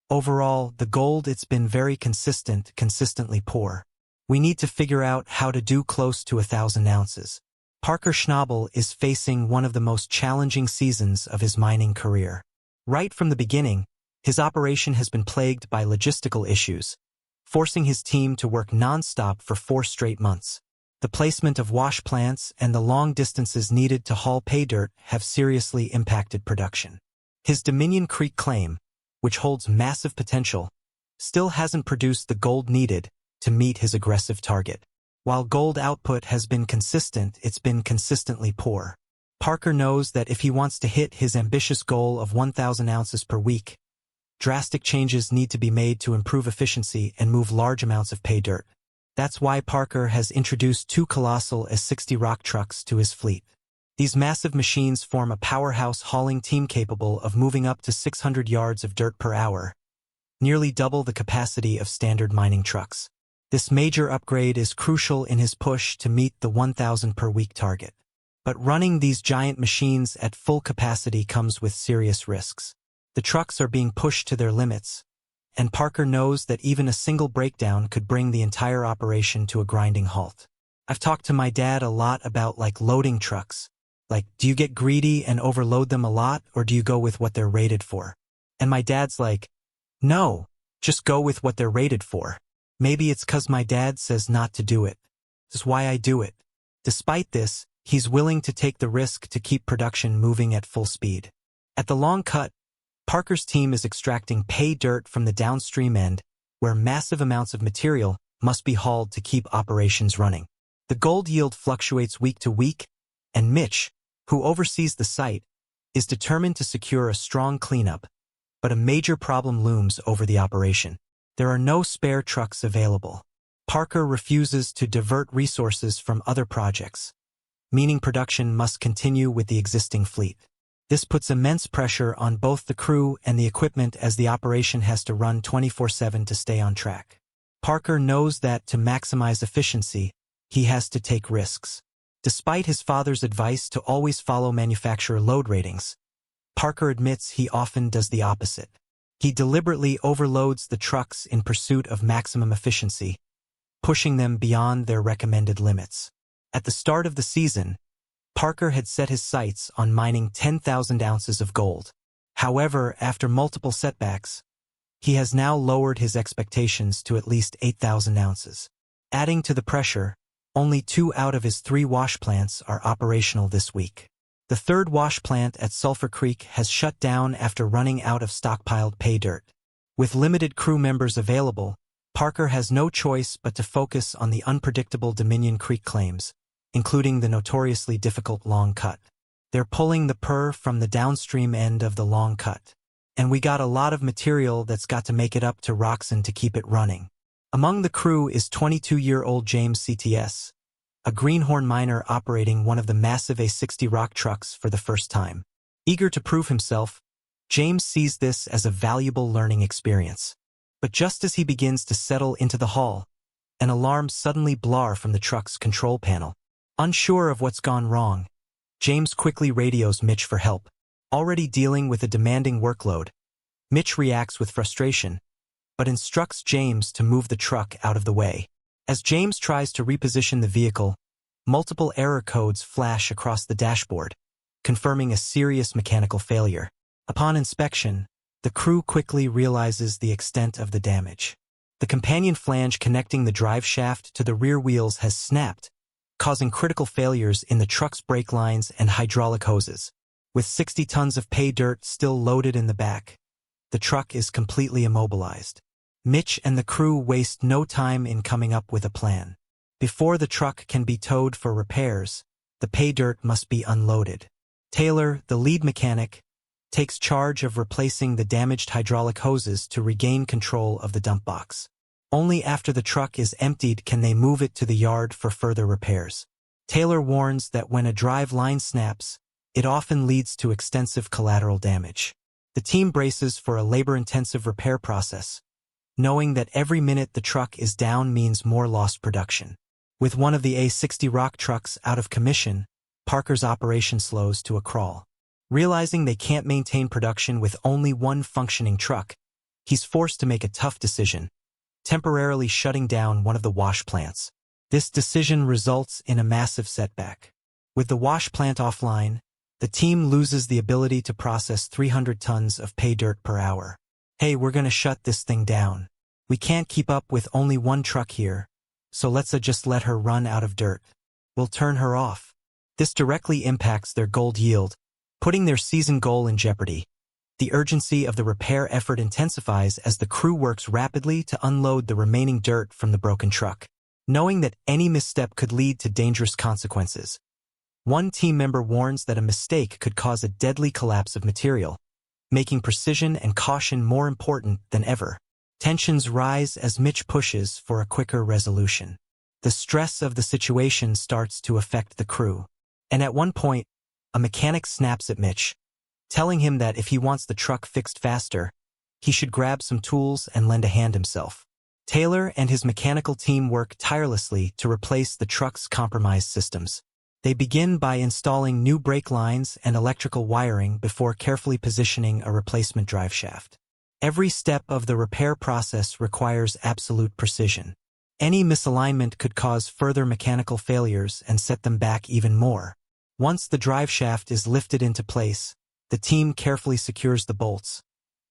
Overall, the gold it's been very consistently poor. We need to figure out how to do close to 1,000 ounces. Parker Schnabel is facing one of the most challenging seasons of his mining career. Right from the beginning, his operation has been plagued by logistical issues, forcing his team to work non-stop for 4 straight months. The placement of wash plants and the long distances needed to haul pay dirt have seriously impacted production. His Dominion Creek claim, which holds massive potential, still hasn't produced the gold needed to meet his aggressive target. While gold output has been consistent, it's been consistently poor. Parker knows that if he wants to hit his ambitious goal of 1,000 ounces per week, drastic changes need to be made to improve efficiency and move large amounts of pay dirt. That's why Parker has introduced 2 colossal S60 rock trucks to his fleet. These massive machines form a powerhouse hauling team capable of moving up to 600 yards of dirt per hour, nearly double the capacity of standard mining trucks. This major upgrade is crucial in his push to meet the 1,000 per week target. But running these giant machines at full capacity comes with serious risks. The trucks are being pushed to their limits, and Parker knows that even a single breakdown could bring the entire operation to a grinding halt. I've talked to my dad a lot about loading trucks. Do you get greedy and overload them a lot, or do you go with what they're rated for? And my dad's like, no, just go with what they're rated for. Maybe it's 'cause my dad says not to do it. This is why I do it. Despite this, he's willing to take the risk to keep production moving at full speed. At the long cut, Parker's team is extracting pay dirt from the downstream end, where massive amounts of material must be hauled to keep operations running. The gold yield fluctuates week to week, and Mitch, who oversees the site, is determined to secure a strong cleanup, but a major problem looms over the operation. There are no spare trucks available. Parker refuses to divert resources from other projects, meaning production must continue with the existing fleet. This puts immense pressure on both the crew and the equipment as the operation has to run 24/7 to stay on track. Parker knows that to maximize efficiency, he has to take risks. Despite his father's advice to always follow manufacturer load ratings, Parker admits he often does the opposite. He deliberately overloads the trucks in pursuit of maximum efficiency, pushing them beyond their recommended limits. At the start of the season, Parker had set his sights on mining 10,000 ounces of gold. However, after multiple setbacks, he has now lowered his expectations to at least 8,000 ounces. Adding to the pressure, only 2 out of his 3 wash plants are operational this week. The 3rd wash plant at Sulphur Creek has shut down after running out of stockpiled pay dirt. With limited crew members available, Parker has no choice but to focus on the unpredictable Dominion Creek claims, including the notoriously difficult long cut. They're pulling the PER from the downstream end of the long cut, and we got a lot of material that's got to make it up to Roxon to keep it running. Among the crew is 22-year-old James CTS, a greenhorn miner operating one of the massive A60 rock trucks for the first time. Eager to prove himself, James sees this as a valuable learning experience. But just as he begins to settle into the haul, an alarm suddenly blares from the truck's control panel. Unsure of what's gone wrong, James quickly radios Mitch for help. Already dealing with a demanding workload, Mitch reacts with frustration, but instructs James to move the truck out of the way. As James tries to reposition the vehicle, multiple error codes flash across the dashboard, confirming a serious mechanical failure. Upon inspection, the crew quickly realizes the extent of the damage. The companion flange connecting the drive shaft to the rear wheels has snapped, causing critical failures in the truck's brake lines and hydraulic hoses. With 60 tons of pay dirt still loaded in the back, the truck is completely immobilized. Mitch and the crew waste no time in coming up with a plan. Before the truck can be towed for repairs, the pay dirt must be unloaded. Taylor, the lead mechanic, takes charge of replacing the damaged hydraulic hoses to regain control of the dump box. Only after the truck is emptied can they move it to the yard for further repairs. Taylor warns that when a drive line snaps, it often leads to extensive collateral damage. The team braces for a labor-intensive repair process, knowing that every minute the truck is down means more lost production. With one of the A60 rock trucks out of commission, Parker's operation slows to a crawl. Realizing they can't maintain production with only one functioning truck, he's forced to make a tough decision, temporarily shutting down one of the wash plants. This decision results in a massive setback. With the wash plant offline, the team loses the ability to process 300 tons of pay dirt per hour. Hey, we're gonna shut this thing down. We can't keep up with only one truck here, so let's just let her run out of dirt. We'll turn her off. This directly impacts their gold yield, putting their season goal in jeopardy. The urgency of the repair effort intensifies as the crew works rapidly to unload the remaining dirt from the broken truck, knowing that any misstep could lead to dangerous consequences. One team member warns that a mistake could cause a deadly collapse of material, making precision and caution more important than ever. Tensions rise as Mitch pushes for a quicker resolution. The stress of the situation starts to affect the crew, and at one point, a mechanic snaps at Mitch, telling him that if he wants the truck fixed faster, he should grab some tools and lend a hand himself. Taylor and his mechanical team work tirelessly to replace the truck's compromised systems. They begin by installing new brake lines and electrical wiring before carefully positioning a replacement driveshaft. Every step of the repair process requires absolute precision. Any misalignment could cause further mechanical failures and set them back even more. Once the driveshaft is lifted into place, the team carefully secures the bolts,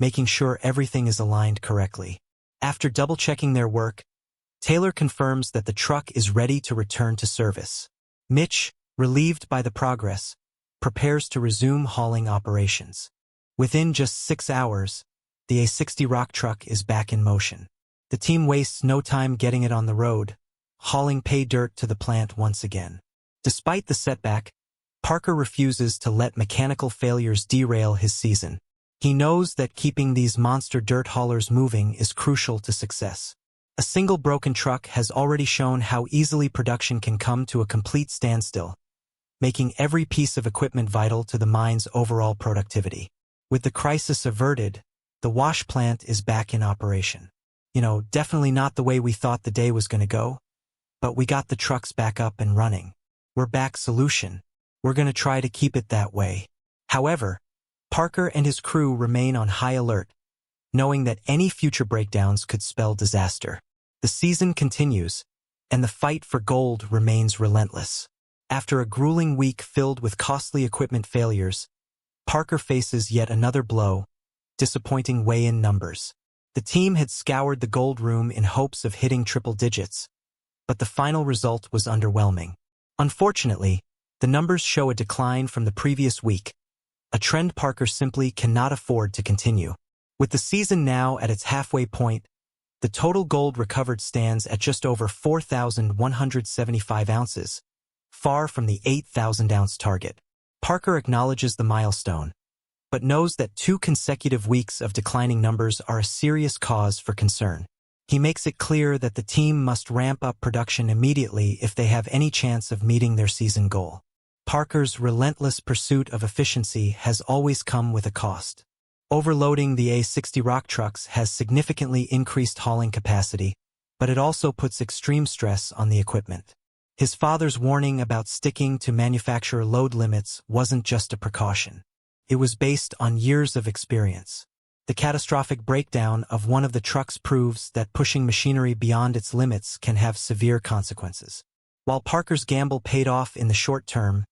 making sure everything is aligned correctly. After double-checking their work, Taylor confirms that the truck is ready to return to service. Mitch, relieved by the progress, prepares to resume hauling operations. Within just 6 hours, the A60 rock truck is back in motion. The team wastes no time getting it on the road, hauling pay dirt to the plant once again. Despite the setback, Parker refuses to let mechanical failures derail his season. He knows that keeping these monster dirt haulers moving is crucial to success. A single broken truck has already shown how easily production can come to a complete standstill, making every piece of equipment vital to the mine's overall productivity. With the crisis averted, the wash plant is back in operation. Definitely not the way we thought the day was going to go, but we got the trucks back up and running. We're back solution. We're going to try to keep it that way. However, Parker and his crew remain on high alert, knowing that any future breakdowns could spell disaster. The season continues, and the fight for gold remains relentless. After a grueling week filled with costly equipment failures, Parker faces yet another blow, disappointing weigh-in numbers. The team had scoured the gold room in hopes of hitting triple digits, but the final result was underwhelming. Unfortunately, the numbers show a decline from the previous week, a trend Parker simply cannot afford to continue. With the season now at its halfway point, the total gold recovered stands at just over 4,175 ounces, far from the 8,000-ounce target. Parker acknowledges the milestone, but knows that 2 consecutive weeks of declining numbers are a serious cause for concern. He makes it clear that the team must ramp up production immediately if they have any chance of meeting their season goal. Parker's relentless pursuit of efficiency has always come with a cost. Overloading the A60 rock trucks has significantly increased hauling capacity, but it also puts extreme stress on the equipment. His father's warning about sticking to manufacturer load limits wasn't just a precaution. It was based on years of experience. The catastrophic breakdown of one of the trucks proves that pushing machinery beyond its limits can have severe consequences. While Parker's gamble paid off in the short term,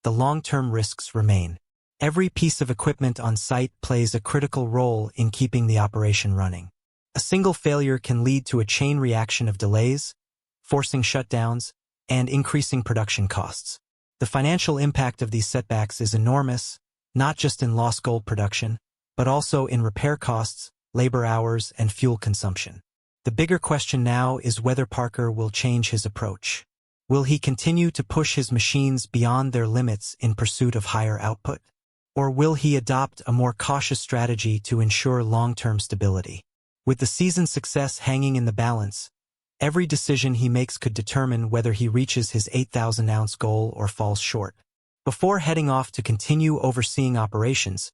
the long-term risks remain. Every piece of equipment on site plays a critical role in keeping the operation running. A single failure can lead to a chain reaction of delays, forcing shutdowns, and increasing production costs. The financial impact of these setbacks is enormous, not just in lost gold production, but also in repair costs, labor hours, and fuel consumption. The bigger question now is whether Parker will change his approach. Will he continue to push his machines beyond their limits in pursuit of higher output? Or will he adopt a more cautious strategy to ensure long-term stability? With the season's success hanging in the balance, every decision he makes could determine whether he reaches his 8,000-ounce goal or falls short. Before heading off to continue overseeing operations,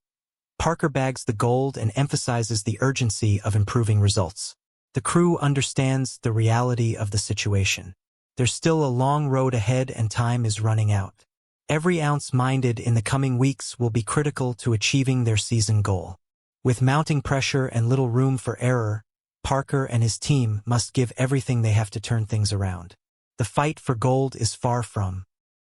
Parker bags the gold and emphasizes the urgency of improving results. The crew understands the reality of the situation. There's still a long road ahead and time is running out. Every ounce mined in the coming weeks will be critical to achieving their season goal. With mounting pressure and little room for error, Parker and his team must give everything they have to turn things around. The fight for gold is far from